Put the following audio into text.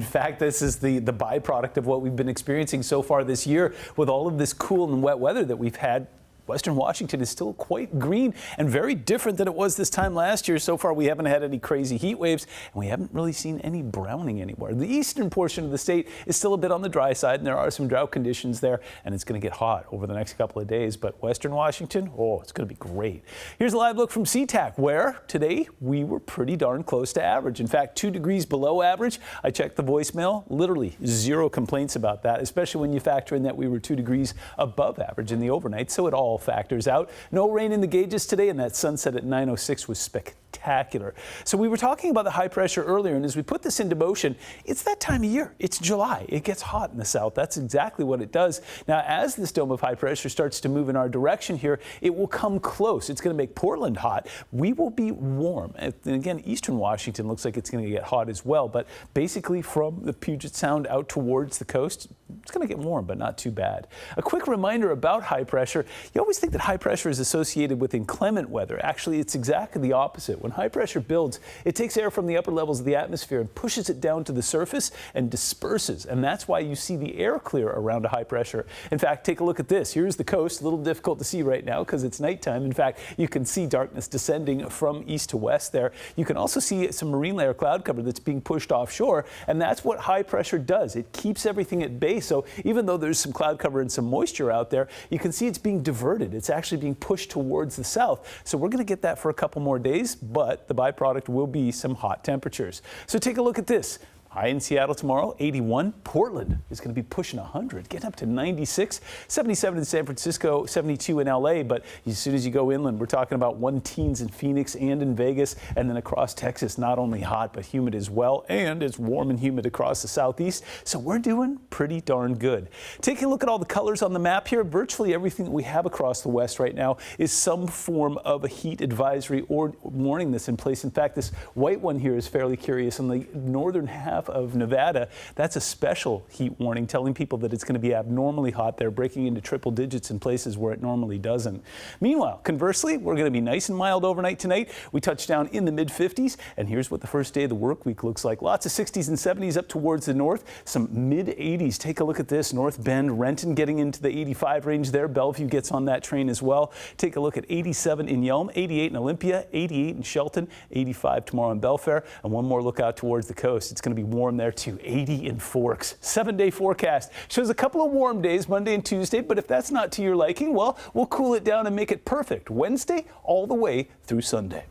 In fact, this is the byproduct of what we've been experiencing so far this year with all of this cool and wet weather that we've had. Western Washington is still quite green and very different than it was this time last year. So far, we haven't had any crazy heat waves, and we haven't really seen any browning anywhere. The eastern portion of the state is still a bit on the dry side, and there are some drought conditions there, and it's going to get hot over the next couple of days. But Western Washington, oh, it's going to be great. Here's a live look from SeaTac, where today we were pretty darn close to average. In fact, 2 degrees below average. I checked the voicemail, literally 0 complaints about that, especially when you factor in that we were 2 degrees above average in the overnight, so it all factors out. No rain in the gauges today, and that sunset at 9:06 was spectacular. So we were talking about the high pressure earlier, and as we put this into motion, it's that time of year. It's July. It gets hot in the south. That's exactly what it does. Now, as this dome of high pressure starts to move in our direction here, it will come close. It's going to make Portland hot. We will be warm. And again, eastern Washington looks like it's going to get hot as well, but basically from the Puget Sound out towards the coast, it's going to get warm, but not too bad. A quick reminder about high pressure. You always think that high pressure is associated with inclement weather. Actually, it's exactly the opposite. When high pressure builds, it takes air from the upper levels of the atmosphere and pushes it down to the surface and disperses. And that's why you see the air clear around a high pressure. In fact, take a look at this. Here's the coast. A little difficult to see right now because it's nighttime. In fact, you can see darkness descending from east to west there. You can also see some marine layer cloud cover that's being pushed offshore. And that's what high pressure does. It keeps everything at bay. So even though there's some cloud cover and some moisture out there, you can see it's being diverted. It's actually being pushed towards the south. So we're going to get that for a couple more days, but the byproduct will be some hot temperatures. So take a look at this. High in Seattle tomorrow, 81. Portland is going to be pushing 100, getting up to 96. 77 in San Francisco, 72 in LA. But as soon as you go inland, we're talking about 1 teens in Phoenix and in Vegas. And then across Texas, not only hot, but humid as well. And it's warm and humid across the southeast. So we're doing pretty darn good. Taking a look at all the colors on the map here, virtually everything that we have across the west right now is some form of a heat advisory or warning that's in place. In fact, this white one here is fairly curious. On the northern half of Nevada, that's a special heat warning telling people that it's going to be abnormally hot there, breaking into triple digits in places where it normally doesn't. Meanwhile, conversely, we're going to be nice and mild overnight tonight. We touch down in the mid-50s, and here's what the first day of the work week looks like. Lots of 60s and 70s up towards the north, some mid-80s. Take a look at this. North Bend, Renton getting into the 85 range there. Bellevue gets on that train as well. Take a look at 87 in Yelm, 88 in Olympia, 88 in Shelton, 85 tomorrow in Belfair, and one more look out towards the coast. It's going to be warm there too, 80 in Forks. 7-day forecast shows a couple of warm days Monday and Tuesday, but if that's not to your liking, well, we'll cool it down and make it perfect Wednesday all the way through Sunday.